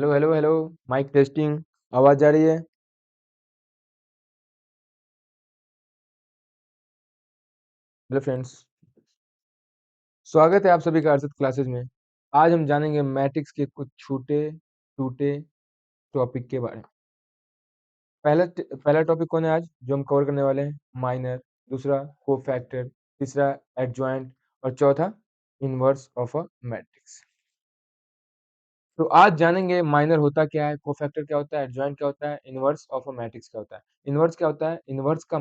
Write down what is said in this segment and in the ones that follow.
Hello hello hello. Mike testing. आवाज जा रही है? हेलो फ्रेंड्स, स्वागत है आप सभी का अर्षद क्लासेस में। आज हम जानेंगे मैट्रिक्स के कुछ छूटे टूटे टॉपिक के बारे में। पहला टॉपिक कौन है आज जो हम कवर करने वाले हैं? माइनर। दूसरा कोफैक्टर। तीसरा एडजॉइंट। और चौथा इनवर्स ऑफ अ मैट्रिक्स। तो आज जानेंगे माइनर होता क्या है, कोफैक्टर क्या होता है, एडजॉइंट क्या होता है, इनवर्स ऑफ अ मैट्रिक्स क्या होता है। इनवर्स क्या होता है? इनवर्स का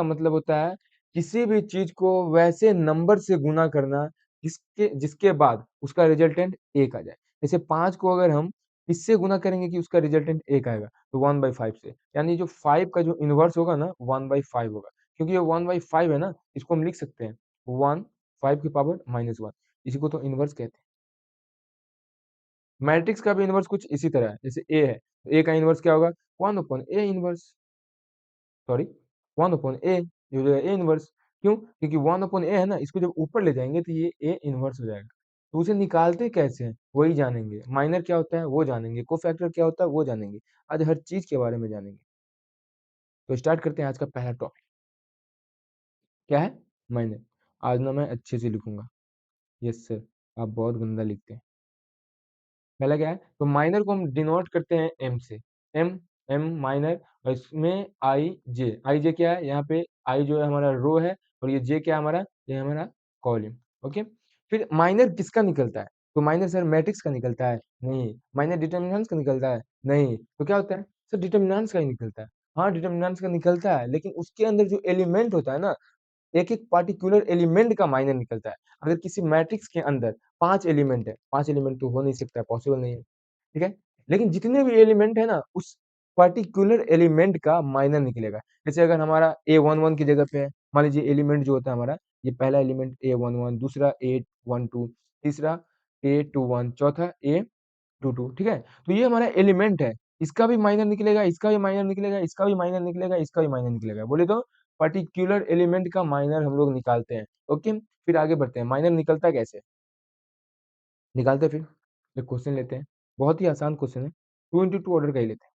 मतलब होता है किसी भी चीज को वैसे नंबर से गुना करना जिसके जिसके बाद उसका रिजल्टेंट एक आ जाए। जैसे 5 को अगर हम इससे गुना करेंगे कि उसका रिजल्टेंट एक आएगा, तो 1/5 से, यानी जो 5 का जो इनवर्स होगा ना 1/5 होगा। क्योंकि ये 1/5 है ना, इसको हम लिख सकते हैं 1 5 की पावर -1। इसी को तो इनवर्स कहते हैं। मैट्रिक्स का भी इनवर्स कुछ इसी तरह है। जैसे ए है, तो ए का इनवर्स क्या होगा? 1/a inverse. सॉरी, 1/a, ये हो जाएगा ए इनवर्स। क्यों? क्योंकि 1/a है ना, इसको जब ऊपर ले जाएंगे तो ये ए इनवर्स हो जाएगा। तो उसे निकालते कैसे हैं वही जानेंगे। माइनर क्या होता है वो जानेंगे, कोफैक्टर क्या होता है वो जानेंगे। आज हर चीज के बारे में जानेंगे। तो स्टार्ट करते हैं आज का पहला टॉपिक। क्या है? माइनर। आज ना मैं अच्छे से लिखूंगा। यस सर, आप बहुत गंदा लिखते हैं। पहला क्या है? तो माइनर को हम डिनोट करते हैं एम से। M, M minor. और इसमें आई जे क्या है यहाँ पे? आई जो है हमारा रो है, और ये जे क्या है हमारा? ये हमारा कॉलम। ओके। फिर माइनर किसका निकलता है? तो माइनर सर मैट्रिक्स का निकलता है? नहीं। माइनर डिटर्मिनेंट्स का निकलता है? नहीं। तो क्या होता है सर? डिटर्मिनेंट्स का ही निकलता है। हाँ, डिटर्मिनेंट्स का निकलता है, लेकिन उसके अंदर जो एलिमेंट होता है ना, एक एक पार्टिकुलर एलिमेंट का माइनर निकलता है। अगर किसी मैट्रिक्स के अंदर 5 एलिमेंट है, 5 एलिमेंट तो हो नहीं सकता, पॉसिबल नहीं है, ठीक है। लेकिन जितने भी एलिमेंट है ना, उस पर्टिकुलर एलिमेंट का माइनर निकलेगा। जैसे अगर हमारा A11 की जगह पे है, मान लीजिए एलिमेंट जो होता है हमारा, ये पहला एलिमेंट A11, दूसरा A12, तीसरा A21, चौथा A22, ठीक है। तो ये हमारा एलिमेंट है, इसका भी माइनर निकलेगा, इसका भी माइनर निकलेगा, इसका भी माइनर निकलेगा, इसका भी माइनर निकलेगा। बोले तो पर्टिकुलर एलिमेंट का माइनर हम लोग निकालते हैं। ओके। फिर आगे बढ़ते हैं, माइनर निकलता कैसे निकालते हैं। फिर एक क्वेश्चन लेते हैं, बहुत ही आसान क्वेश्चन है। 2 into 2 ऑर्डर का ही लेते हैं।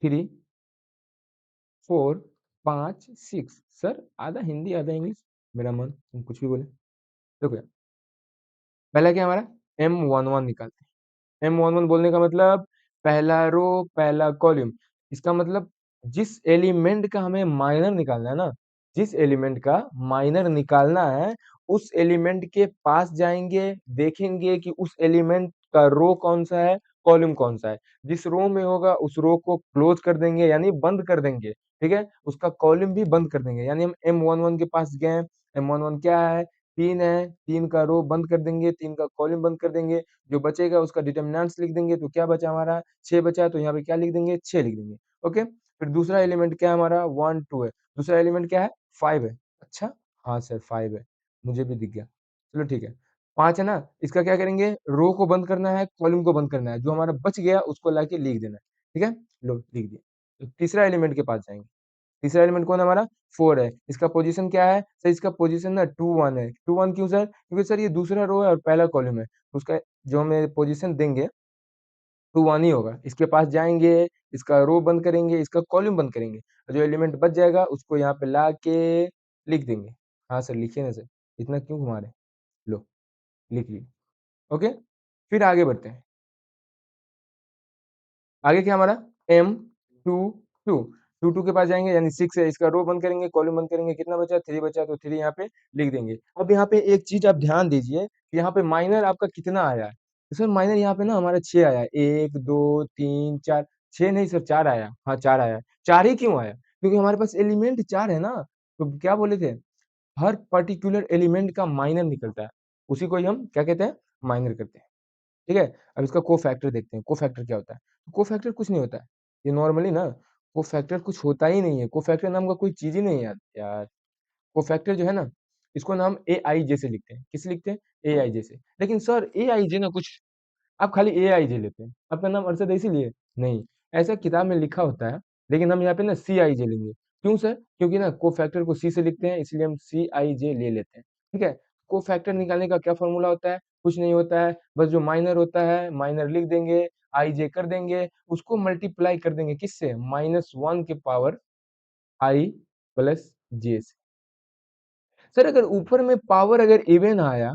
3 4 5 6। सर आधा हिंदी आधा इंग्लिश, मेरा मन, तुम कुछ भी बोले। देखो यार, पहला क्या हमारा? M11 निकालते हैं। M11 बोलने का मतलब पहला रो पहला कॉलम। इसका मतलब जिस एलिमेंट का हमें माइनर निकालना है ना, जिस एलिमेंट का माइनर निकालना है, उस एलिमेंट के पास जाएंगे, देखेंगे कि उस एलिमेंट का रो कौन सा है, कॉलम कौन सा है। जिस रो में होगा उस रो को क्लोज कर देंगे, यानी बंद कर देंगे, ठीक है। उसका कॉलम भी बंद कर देंगे, यानी हम M11 के पास गए। M11 क्या है? 3 है, 3 का रो बंद कर देंगे, 3 का कॉलम बंद कर देंगे। जो बचेगा उसका डिटर्मिनेंट्स लिख देंगे। तो क्या बचा हमारा? 6 बचा, तो यहाँ पे क्या लिख देंगे? 6 लिख देंगे। ओके। फिर दूसरा एलिमेंट क्या है हमारा? 1 2 है। दूसरा एलिमेंट क्या है? 5 है। अच्छा, हाँ सर 5 है, मुझे भी दिख गया। चलो ठीक है। 5 है ना, इसका क्या करेंगे? रो को बंद करना है, कॉलम को बंद करना है। जो हमारा बच गया उसको लाके लिख देना है, ठीक है। लो लिख दिया। तो तीसरा एलिमेंट के पास जाएंगे। तीसरा एलिमेंट कौन है हमारा? 4 है। इसका पोजीशन क्या है सर? इसका पोजीशन ना 2 1 है। 2 1 क्यों सर? क्योंकि सर ये दूसरा रो है और पहला कॉलम है, तो उसका जो हमें पोजीशन देंगे 2 1 ही होगा। इसके पास जाएंगे, इसका रो बंद करेंगे, इसका कॉलम बंद करेंगे, और जो एलिमेंट बच जाएगा उसको यहाँ पे ला के लिख देंगे। हाँ सर लिखिए ना सर, इतना क्यों घुमा रहे हैं? लो लिख लिए। ओके। फिर आगे बढ़ते हैं। आगे क्या हमारा? M22। 2 2 के पास जाएंगे, यानी 6 है। इसका रो बंद करेंगे, कॉलम बंद करेंगे। कितना बचा? 3 बचा, तो 3 यहाँ पे लिख देंगे। अब यहाँ पे एक चीज आप ध्यान दीजिए कि यहाँ पे माइनर आपका कितना आया है। तो सर माइनर यहाँ पे ना हमारा 6 आया है। 1 2 3 4। 6 नहीं सर, 4 आया। हाँ 4 आया। 4 ही क्यों आया? क्योंकि हमारे पास एलिमेंट 4 है ना। तो क्या बोले थे? हर पर्टिकुलर एलिमेंट का माइनर निकलता है, उसी को ही हम क्या कहते हैं? माइनर करते हैं, ठीक है। अब इसका कोफैक्टर देखते हैं। कोफैक्टर क्या होता है? कोफैक्टर कुछ नहीं होता है। ये नॉर्मली ना, कोफैक्टर कुछ होता ही नहीं है। कोफैक्टर नाम का कोई चीज ही नहीं है यार यार। कोफैक्टर जो है ना, इसको नाम ए आई जे से लिखते हैं। किस लिखते हैं? ए आई जे से। लेकिन सर ए आई जे ना कुछ, आप खाली ए आई जे लेते हैं। आपका नाम अरशद है इसीलिए? नहीं, ऐसा किताब में लिखा होता है, लेकिन हम यहाँ पे ना सी आई जे लेंगे। क्यों सर? क्योंकि ना कोफैक्टर को सी से लिखते हैं, इसलिए हम सी आई जे ले लेते हैं, ठीक है। कोफैक्टर निकालने का क्या फॉर्मूला होता है? कुछ नहीं होता है, बस जो माइनर होता है माइनर लिख देंगे, आई जे कर देंगे, उसको मल्टीप्लाई कर देंगे किससे, -1 के पावर आई प्लस जे से। सर अगर ऊपर में पावर अगर इवन आया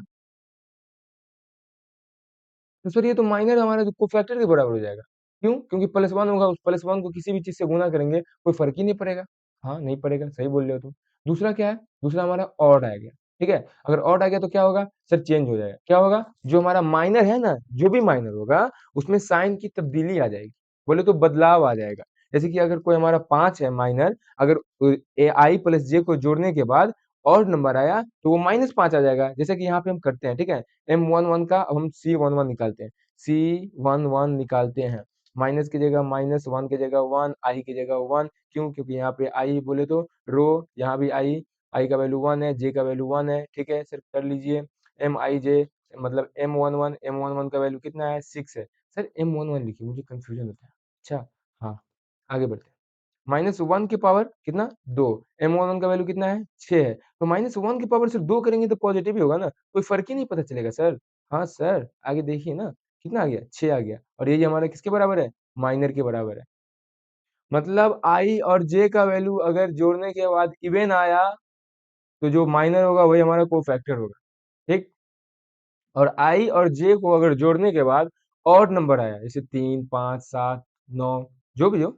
तो सर ये तो माइनर हमारा जो कोफैक्टर के बराबर हो जाएगा। क्यों? क्योंकि +1 होगा, उस +1 को किसी भी चीज़ से गुणा करेंगे, कोई फ़र्क ही नहीं पड़ेगा। हाँ, नहीं पड़ेगा, सही बोल रहे हो तुम। दूसरा क्या है? दूसरा हमारा ऑड आ गया, ठीक है? अगर ऑड आ गया तो क्या होगा? सर चेंज हो जाएगा। क्या होगा? जो हमारा माइनर है ना, जो भी माइनर होगा, उसमें साइन की तब्दीली आ जाएगी। बोले तो बदलाव आ जाएगा। जैसे कि अगर कोई हमारा 5 है माइनर, अगर आई प्लस जे को जोड़ने के बाद ऑड नंबर आया, तो वो -5 आ जाएगा। जैसे कि यहाँ पे हम करते हैं, ठीक है? M11 का अब हम C11 निकालते हैं। C11 निकालते हैं, माइनस की जगह -1 की जगह 1, आई की जगह 1, क्यों? क्योंकि यहाँ पे आई बोले तो रो, यहाँ भी आई का वैल्यू 1 है, जे का वैल्यू 1 है, ठीक है? सर कर लीजिए, एम आई जे मतलब M11 का वैल्यू कितना है, 6 है। सर M11 लिखिए, मुझे कंफ्यूजन होता है। अच्छा, हाँ, आगे बढ़ते हैं। -1 की पावर कितना, 2, M11 का वैल्यू कितना है, 6 है, तो -1 की पावर सिर्फ 2 करेंगे तो पॉजिटिव ही होगा ना, कोई फर्क ही नहीं पता चलेगा सर। हाँ सर, आगे देखिए ना, कितना आ गया, 6 आ गया, और ये हमारा किसके बराबर है, माइनर के बराबर है। मतलब आई और जे का वैल्यू अगर जोड़ने के बाद इवन आया, तो जो माइनर होगा वही हमारा कोफैक्टर होगा, ठीक? और आई और जे को अगर जोड़ने के बाद ऑड नंबर आया, जैसे 3, 5, 7, 9, जो भी हो,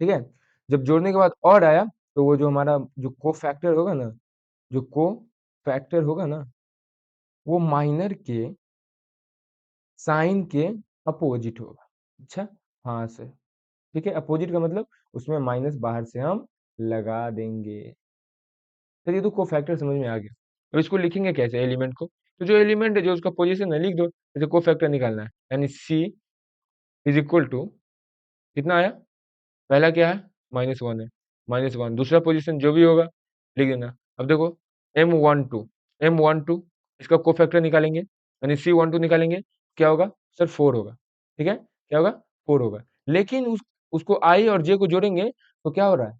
ठीक है? जब जोड़ने के बाद ऑड आया, तो वो जो हमारा जो कोफैक्टर होगा ना, जो कोफैक्टर होगा ना, वो माइनर के साइन के अपोजिट होगा। अच्छा, हाँ सर, ठीक है? अपोजिट का मतलब उसमें माइनस बाहर से हम लगा देंगे। सर ये तो कोफैक्टर समझ में आ गया। अब इसको लिखेंगे कैसे एलिमेंट को? तो जो एलिमेंट है जो उसका पोजीशन है लिख दो, जैसे कोफैक्टर निकालना है, यानी C इज इक्वल टू कितना आया, पहला क्या है, -1 है, -1, दूसरा पोजीशन जो भी होगा लिख देना। अब देखो M12 इसका कोफैक्टर निकालेंगे, यानी C12 निकालेंगे, क्या होगा सर, 4 होगा, ठीक है? क्या होगा, 4 होगा। लेकिन उसको आई और जे को जोड़ेंगे तो क्या हो रहा है,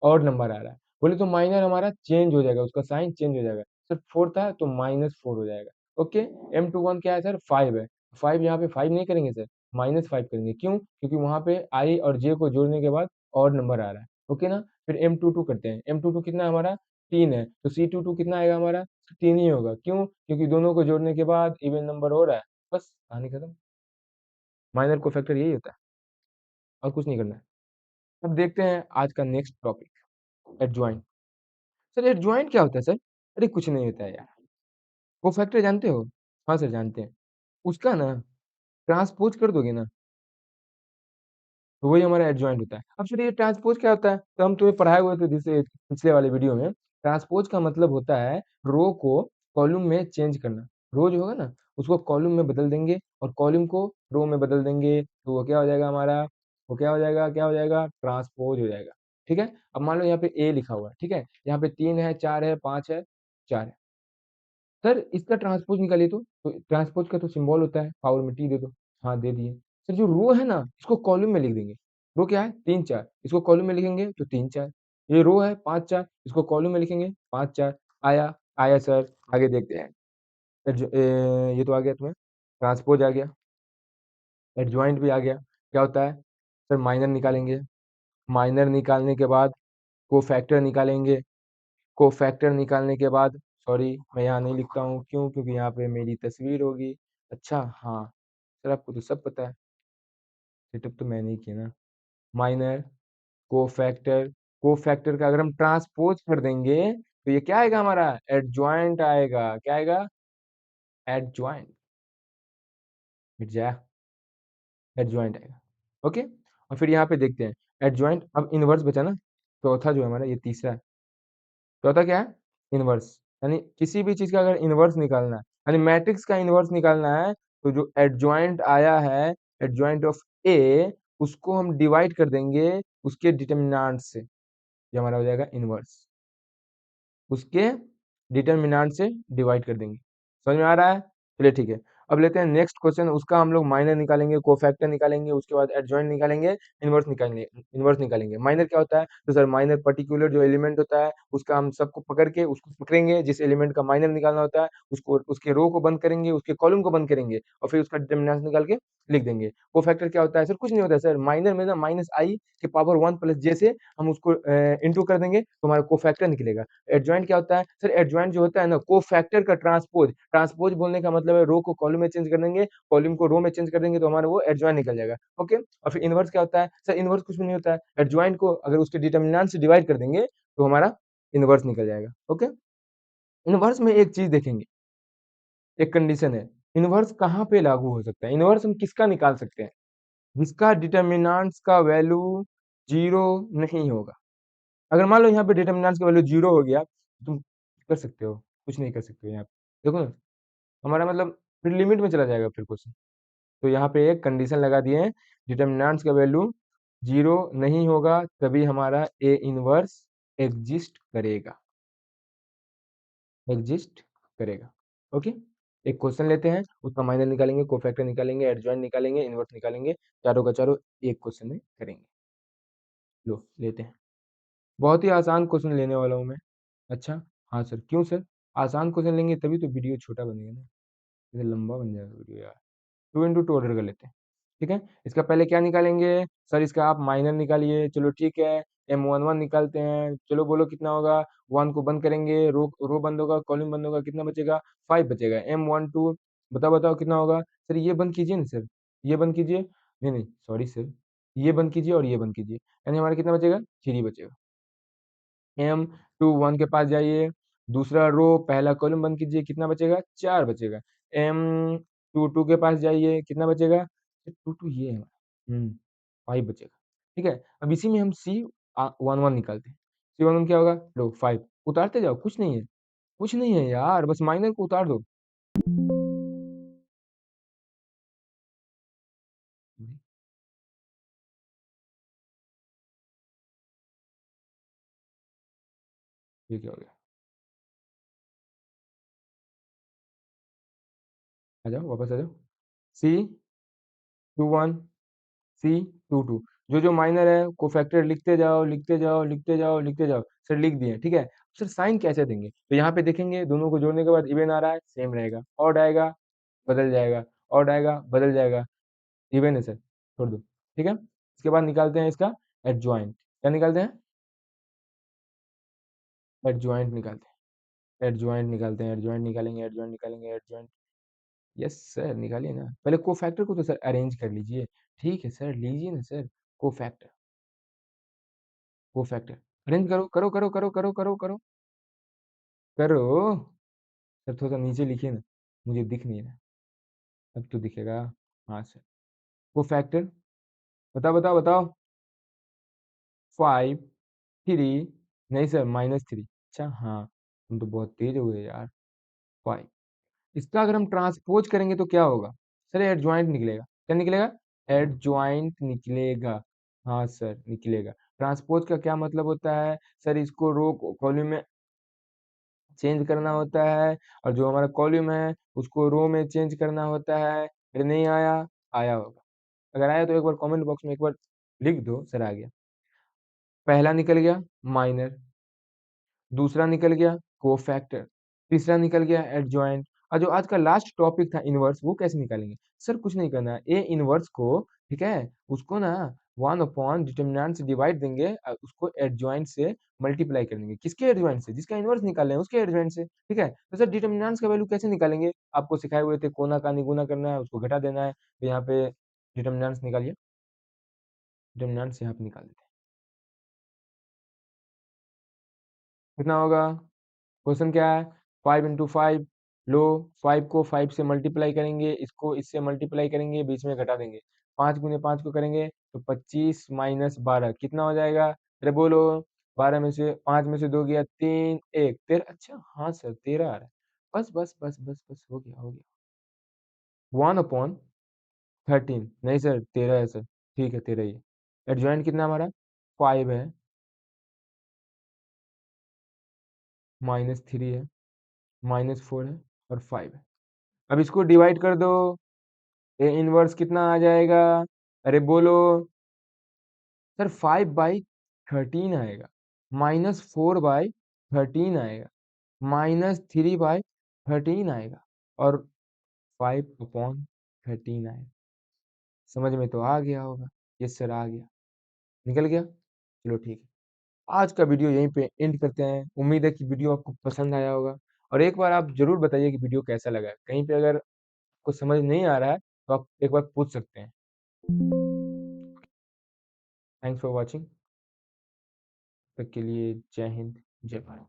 ऑड नंबर आ रहा है। बोले तो माइनर हमारा चेंज हो जाएगा, उसका साइन चेंज हो जाएगा। सर 4 था तो -4 हो जाएगा। ओके, M21 क्या है सर, 5 है। 5 यहाँ पे 5 नहीं करेंगे सर, -5 करेंगे। क्यों? क्योंकि वहाँ पे आई और जे को जोड़ने के बाद ऑड नंबर आ रहा है। ओके ना? फिर M22 करते हैं। M22 कितना है हमारा, 3 है। तो C22 कितना आएगा हमारा, 3 ही होगा। क्यों? क्योंकि दोनों को जोड़ने के बाद इवन नंबर हो रहा है। बस कहानी खत्म। माइनर को फैक्टर यही होता है, और कुछ नहीं करना है। अब देखते हैं आज का next topic, adjoint. Sir adjoint क्या होता है सर? अरे कुछ नहीं होता है यार। कोफैक्टर जानते हो? हाँ सर जानते हैं। उसका ना ट्रांसपोज़ कर दोगे ना, तो वही हमारा एडजॉइंट होता है। अब सर ये ट्रांसपोज़ क्या होता है? तो हम तुम्हें पढ़ाए हुए थे जैसे पिछले वाले वीडियो में। ट्रांसपोज़ का मतलब होता है रो को कॉलम में चेंज करना। रो जो होगा ना, उसको कॉलम में बदल देंगे और कॉलम को रो में बदल देंगे, तो वो क्या हो जाएगा हमारा? वो क्या हो जाएगा? ट्रांसपोज़ हो जाएगा। ठीक है? अब मान लो यहाँ पे ए लिखा हुआ है, ठीक है? यहाँ पे 3 है, 4 है, 5 है, 4 है। सर इसका ट्रांसपोज़ निकालिए तो ट्रांसपोज़ का तो सिंबल होता है, पावर में टी दे दो। हाँ, दे दिए। सर जो रो है ना, इसको कॉलम में लिख देंगे। रो क्या है? 3, 4, इसको कॉलम में लिखेंगे तो 3, 4। ये रो है 5, 4, इसको कॉलम में लिखेंगे 5, 4। आया? आया सर। आगे देखते हैं। ये तो आ गया तुम्हें, ट्रांसपोज़ आ गया, एडजॉइंट भी आ गया। क्या होता है? सर माइनर निकालेंगे, माइनर निकालने के बाद कोफैक्टर निकालेंगे, कोफैक्टर निकालने के बाद, सॉरी मैं यहाँ नहीं लिखता हूँ, क्यों? क्योंकि यहाँ पे मेरी तस्वीर होगी। अच्छा हाँ, सर आपको तो सब पता है, सेटअप तो मैंने ही किया ना। माइनर, कोफैक्टर, कोफैक्टर का अगर हम ट्रांसपोज़ कर देंगे, तो ये क्या आएगा हमारा? एडजॉइंट आएगा। क्या आएगा? एडजॉइंट। मिट जा, एडजॉइंट आएगा। ओके? और फिर यहाँ पे देखते हैं, एडजॉइंट अब इनवर्स बचा ना, चौथा जो है हमारा, ये तीसरा है। चौथा क्या है? इनवर्स। यानी किसी भी चीज़ का अगर इनवर्स निकालना है, यानी मैट्रिक्स का इनवर्स निकालना है, तो जो एडजॉइंट आया है, एडजॉइंट ऑफ ए, उसको हम डिवाइड कर देंगे उसके डिटर्मिनेंट से। ये हमारा हो जाएगा इनवर्स। उसके डिटर्मिनेंट से डिवाइड कर देंगे। समझ में आ रहा है? चलिए ठीक है। अब लेते हैं नेक्स्ट क्वेश्चन, उसका हम लोग माइनर निकालेंगे, कोफैक्टर निकालेंगे, उसके बाद एडजॉइंट निकालेंगे, इन्वर्स निकालेंगे। माइनर क्या होता है? तो सर माइनर पर्टिकुलर जो एलिमेंट होता है उसका हम सबको पकड़ के उसको पकड़ेंगे, जिस एलिमेंट का माइनर निकालना होता है उसको, उसके रो को बंद करेंगे, उसके कॉलम को बंद करेंगे और फिर उसका डिटर्मिनेंट निकाल के लिख देंगे। कोफैक्टर क्या होता है? सर कुछ नहीं होता है सर, माइनर में ना माइनस आई के पावर 1 प्लस जे से हम उसको इंटू कर देंगे तो हमारा कोफैक्टर निकलेगा। एडजॉइंट क्या होता है? सर एडजॉइंट जो होता है ना, कोफैक्टर का ट्रांसपोज, ट्रांसपोज बोलने का मतलब है रो को कॉलम में चेंज कर देंगे, कॉलम को रो में चेंज कर देंगे तो हमारा वो एडजॉइंट निकल जाएगा। ओके, और फिर इनवर्स क्या होता है? सर इनवर्स कुछ भी नहीं होता है, एडजॉइंट को अगर उसके डिटर्मिनेंट से डिवाइड कर देंगे तो हमारा इनवर्स निकल जाएगा। ओके, इनवर्स में एक चीज देखेंगे, एक कंडीशन है, इनवर्स कहाँ पे लागू हो सकता है? इनवर्स हम किसका निकाल सकते हैं? जिसका डिटर्मिनेंट्स का वैल्यू जीरो नहीं होगा। अगर मान लो यहाँ पे डिटर्मिनेंट्स का वैल्यू जीरो हो गया तो तुम कर सकते हो, कुछ नहीं कर सकते हो यहाँ पे, देखो ना, हमारा मतलब फिर लिमिट में चला जाएगा फिर क्वेश्चन। तो यहाँ पे एक कंडीशन लगा दिए हैं, डिटर्मिनेंट्स का वैल्यू जीरो नहीं होगा तभी हमारा ए इनवर्स एग्जिस्ट करेगा, एग्जिस्ट करेगा। ओके, एक क्वेश्चन लेते हैं, उसका माइनर निकालेंगे, कोफैक्टर निकालेंगे, एडजॉइंट निकालेंगे, इनवर्स निकालेंगे, चारों का चारों एक क्वेश्चन में करेंगे। लो लेते हैं, बहुत ही आसान क्वेश्चन लेने वाला हूँ मैं। अच्छा, हाँ सर, क्यों सर? आसान क्वेश्चन लेंगे तभी तो वीडियो छोटा बनेगा ना, इधर लंबा बन जाएगा वीडियो यार। 2 into 2 ऑर्डर कर लेते हैं, ठीक है। इसका पहले क्या निकालेंगे? सर इसका आप माइनर निकालिए, चलो ठीक है। M11 निकालते हैं, चलो बोलो कितना होगा? 1 को बंद करेंगे, रो रो बंद होगा, कॉलम बंद होगा, कितना बचेगा? 5 बचेगा। M12 बताओ बताओ कितना होगा? सर ये बंद कीजिए ना सर, ये बंद कीजिए, नहीं नहीं सॉरी सर, ये बंद कीजिए और ये बंद कीजिए, यानी हमारा कितना बचेगा? 3 बचेगा। M21 के पास जाइए, दूसरा रो पहला कॉलम बंद कीजिए, कितना बचेगा? 4 बचेगा। M22 के पास जाइए, कितना बचेगा? 22 ये है, 5 बचेगा। ठीक है, अब इसी में हम C11 निकालते हैं। C11 क्या होगा? लो 5 उतारते जाओ, कुछ नहीं है, कुछ नहीं है यार, बस माइनर को उतार दो। ये क्या हो गया? आ जाओ वापस आ जाओ। C21, C22, जो जो माइनर है कोफैक्टर लिखते जाओ लिखते जाओ लिखते जाओ लिखते जाओ। सर लिख दिए, ठीक है। सर साइन कैसे देंगे? तो यहाँ पे देखेंगे दोनों को जोड़ने के बाद इवन आ रहा है, सेम रहेगा, ऑड आएगा बदल जाएगा, ऑड आएगा बदल जाएगा, इवन है सर, छोड़ दो, ठीक है। इसके बाद निकालते हैं इसका एडजॉइंट, क्या निकालते हैं? एडजॉइंट निकालते हैं, एडजॉइंट निकालते हैं, एडजॉइंट निकालेंगे, एडजॉइंट निकालेंगे, एडजॉइंट। यस सर निकालिए ना, पहले कोफैक्टर को तो सर अरेंज कर लीजिए। ठीक है सर, लीजिए ना सर, कोफैक्टर, कोफैक्टर अरेंज करो करो करो करो करो करो करो करो। सर थोड़ा सा नीचे लिखिए ना, मुझे दिख नहीं रहा, अब तो दिखेगा। हाँ सर, कोफैक्टर, बताओ बताओ बताओ। 5, 3, नहीं सर -3, अच्छा हाँ, तुम तो बहुत तेज हो गए यार। 5, इसका अगर हम ट्रांसपोज करेंगे तो क्या होगा? सर एडजॉइंट निकलेगा, क्या निकलेगा? एडजॉइंट निकलेगा, हाँ सर निकलेगा। ट्रांसपोज का क्या मतलब होता है? सर इसको रो कॉलम में चेंज करना होता है और जो हमारा कॉलम है उसको रो में चेंज करना होता है। अगर नहीं आया, आया होगा, अगर आया तो एक बार कमेंट बॉक्स में एक बार लिख दो सर आ गया। पहला निकल गया माइनर, दूसरा निकल गया कोफैक्टर, तीसरा निकल गया एडजॉइंट, और जो आज का लास्ट टॉपिक था इनवर्स, वो कैसे निकालेंगे? सर कुछ नहीं करना है, ए इनवर्स को, ठीक है, उसको ना 1 अपॉन डिटर्मिनेंट से डिवाइड देंगे और उसको एडजॉइंट से मल्टीप्लाई कर देंगे। किसके एडजॉइंट से? जिसका इनवर्स निकाल रहे हैं उसके एडजॉइंट से, ठीक है। तो सर डिटर्मिनेंट्स का वैल्यू कैसे निकालेंगे? आपको सिखाए हुए थे, कोना का निगुना करना है, उसको घटा देना है, तो यहाँ पे डिटर्मिनेंट्स निकालिए, डिटर्मिनेंट्स यहाँ पे निकाल देते हैं, कितना होगा? क्वेश्चन क्या है? 5 into 5, लो 5 को 5 से मल्टीप्लाई करेंगे, इसको इससे मल्टीप्लाई करेंगे, बीच में घटा देंगे, 5 × 5 को करेंगे तो 25 - 12 कितना हो जाएगा? अरे बोलो, 12 में से 5 में से 2 गया, 3 1 13, अच्छा हाँ सर 13 आ रहा है। बस बस बस बस बस हो गया हो गया। 1/13, नहीं सर 13 है सर, ठीक है 13 ही है। एडजॉइंट कितना हमारा? 5 है, -3 है, -4 है और 5 है। अब इसको डिवाइड कर दो, ए इनवर्स कितना आ जाएगा? अरे बोलो सर, 5/13 आएगा, -4/13 आएगा, -3/13 आएगा, और 5/13 आएगा। समझ में तो आ गया होगा? यस सर, आ गया। निकल गया? चलो ठीक है। आज का वीडियो यहीं पे एंड करते हैं। उम्मीद है कि वीडियो आपको पसंद आया होगा, और एक बार आप ज़रूर बताइए कि वीडियो कैसा लगा है। कहीं पे अगर कुछ समझ नहीं आ रहा है, तो आप एक बार पूछ सकते हैं। Thanks for watching. तब तक के लिए जय हिंद, जय भारत।